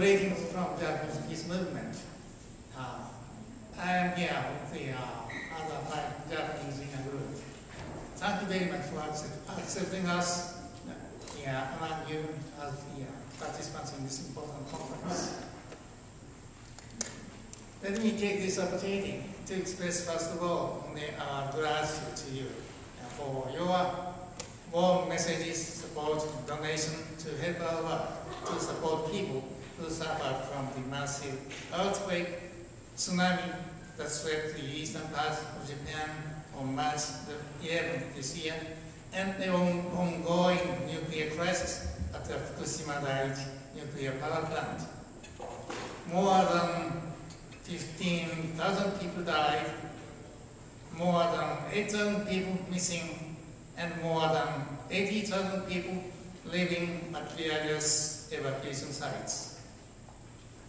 greetings from Japanese peace movement. I am here with the other 5 Japanese in a group. Thank you very much for accepting us among you as the participants in this important conference. Let me take this opportunity to express, first of all, our gratitude to you for your warm messages, support, donation to help our work to support people who suffered from the massive earthquake, tsunami that swept the eastern part of Japan on March the 11th this year, and the ongoing nuclear crisis at the Fukushima nuclear power plant. More than 15,000 people died, more than 8,000 people missing, and more than 80,000 people living at various evacuation sites.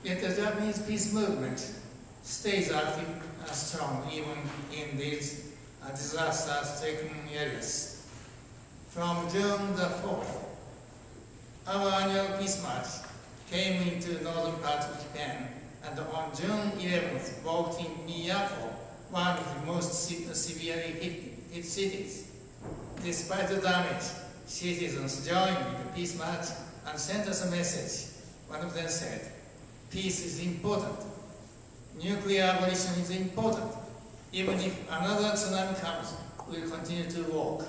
Yet the Japanese peace movement stays active and strong even in these disaster-stricken areas. From June the 4th, our annual peace march came into northern part of Japan, and on June 11th walked in Miyako, one of the most severely hit cities. Despite the damage, citizens joined the peace march and sent us a message. One of them said, "Peace is important. Nuclear abolition is important. Even if another tsunami comes, we'll continue to walk."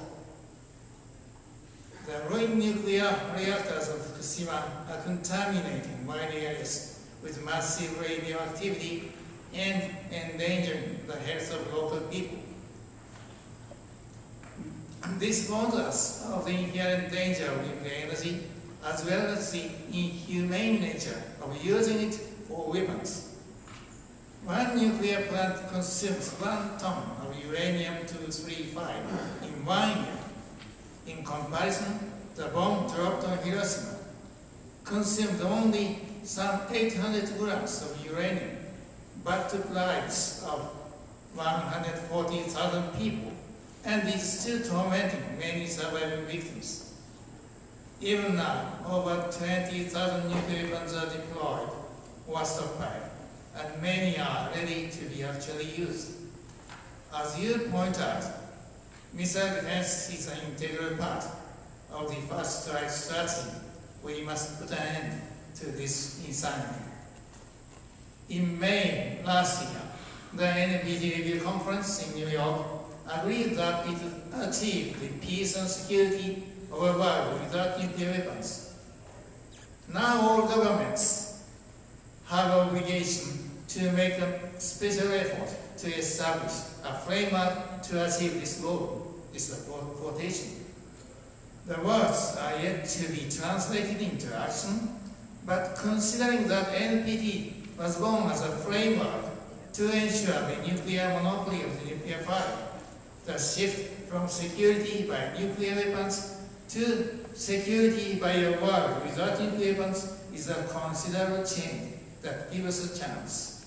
The ruined nuclear reactors of Fukushima are contaminating wide areas with massive radioactivity and endangering the health of local people. This warns us of the inherent danger of nuclear energy, as well as the inhumane nature of using it for weapons. One nuclear plant consumes 1 ton of uranium-235 in 1 year. In comparison, the bomb dropped on Hiroshima consumed only some 800 grams of uranium, but took lives of 140,000 people, and is still tormenting many surviving victims. Even now, over 20,000 nuclear weapons are deployed or stockpiled, and many are ready to be actually used. As you point out, missile defense is an integral part of the first strike strategy. We must put an end to this insanity. In May last year, the NPT Review Conference in New York agreed that it would achieve the peace and security of a world without nuclear weapons. Now all governments have an obligation to make a special effort to establish a framework to achieve this goal. This is a quotation. The words are yet to be translated into action, but considering that NPT was born as a framework to ensure the nuclear monopoly of the nuclear fire, the shift from security by nuclear weapons to security by a world without nuclear weapons is a considerable change that gives us a chance.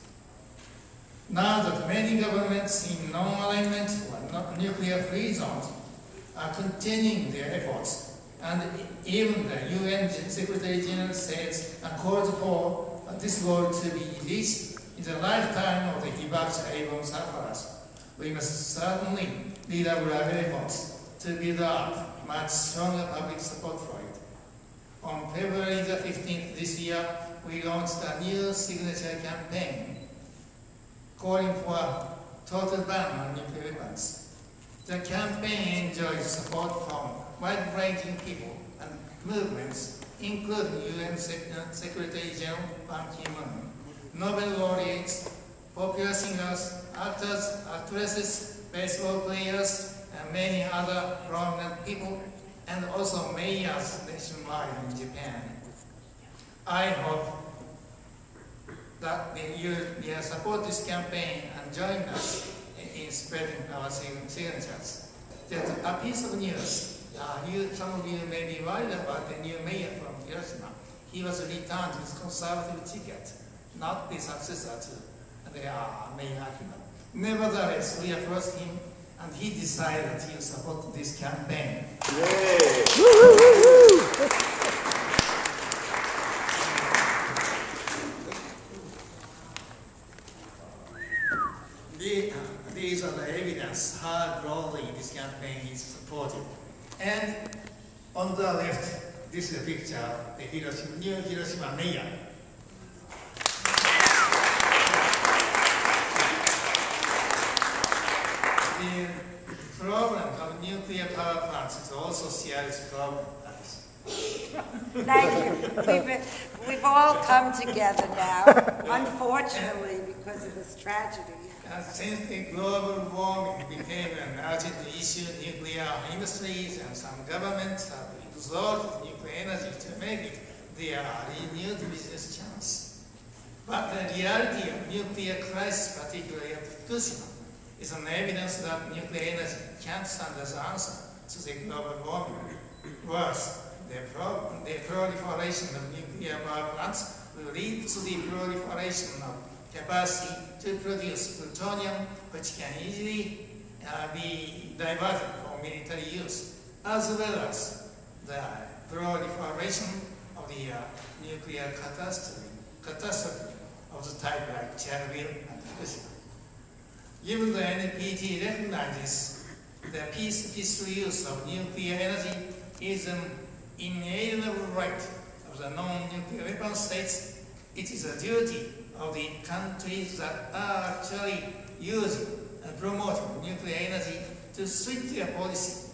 Now that many governments in non-alignment or nuclear-free zones are continuing their efforts, and even the UN Secretary General says and calls for this goal to be reached in the lifetime of the Hibakusha A-bomb sufferers, we must certainly redouble our efforts to build up much stronger public support for it. On February the 15th this year, we launched a new signature campaign calling for a total ban on nuclear weapons. The campaign enjoys support from wide-ranging people and movements, including UN Secretary General Ban Ki-moon, Nobel laureates, popular singers, actors, actresses, baseball players, and many other prominent people, and also mayors nationwide in Japan. I hope that you will support this campaign and join us in spreading our signatures. There's a piece of news. Some of you may be worried about the new mayor from Hiroshima. He was returned his conservative ticket, not the successor to the mayor. Nevertheless, we approached him, and he decided to support this campaign. And on the left, this is a picture of the new Hiroshima mayor. The problem of nuclear power plants is also serious problem. Thank you. We've all come together now, unfortunately, because of this tragedy. Since the global warming became an urgent issue, nuclear industries and some governments have exalted nuclear energy to make it their renewed business chance. But the reality of nuclear crisis, particularly at Fukushima, is an evidence that nuclear energy can't stand as an answer to the global warming. Worse, the proliferation of nuclear power plants will lead to the proliferation of capacity to produce plutonium, which can easily be diverted for military use, as well as the proliferation of the nuclear catastrophe of the type like Chernobyl and Fukushima. Even the NPT recognizes the peaceful use of nuclear energy is an inalienable right of the non-nuclear weapon states. It is a duty of the countries that are actually using and promoting nuclear energy to switch their policy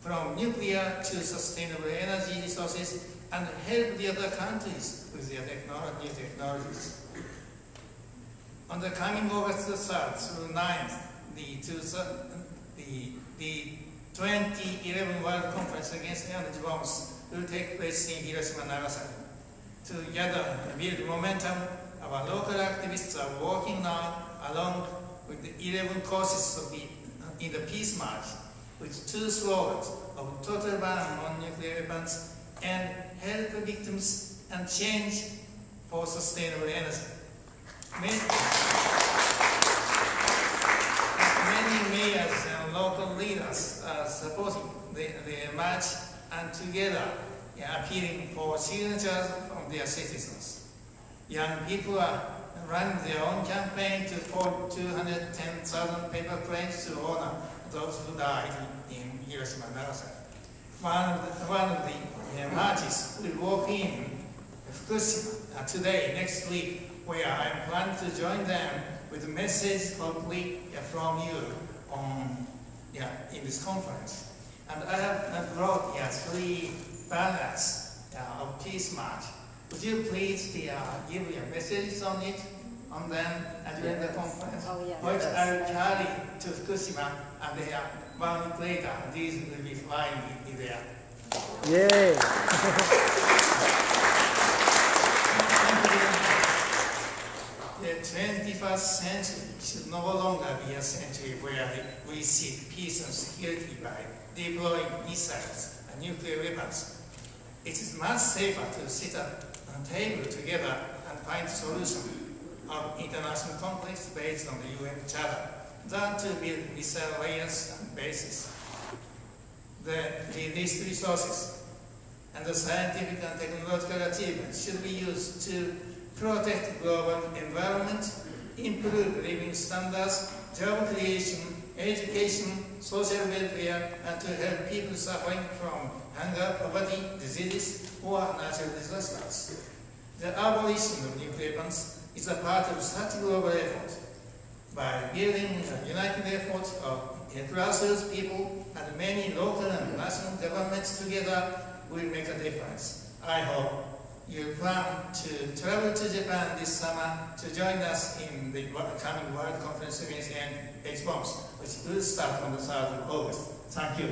from nuclear to sustainable energy resources and help the other countries with their new technologies. On the coming August 3rd through 9th, the 2011 World Conference Against Energy Bombs will take place in Hiroshima and Nagasaki. Together, build momentum. Our local activists are working now along with the 11 causes in the Peace March with 2 slogans of total ban on nuclear weapons and help victims and change for sustainable energy. Many mayors and local leaders are supporting the march and together appealing for signatures from their citizens. Young people are running their own campaign to form 210,000 paper planes to honor those who died in Hiroshima and Nagasaki. One of the marches will walk in Fukushima today, next week, where I am planning to join them with a message, hopefully, from you in this conference. And I have brought 3 banners of Peace March. Would you please give your messages on them during the conference? Oh, yeah. Which I will carry to Fukushima, and 1 week later, these will be flying in there. Yay! The 21st century should no longer be a century where we seek peace and security by deploying missiles and nuclear weapons. It is much safer to sit at a table together and find a solution of international conflicts based on the UN Charter than to build missile layers and bases. The released resources and the scientific and technological achievements should be used to protect global environment, improve living standards, job creation, education, social welfare, and to help people suffering from hunger, poverty, diseases, or natural disasters. The abolition of nuclear weapons is a part of such global effort. By building a united effort of grassroots people and many local and national governments together will make a difference. I hope you plan to travel to Japan this summer to join us in the coming World Conference Against NH Bombs, which will start on the 3rd of August. Thank you.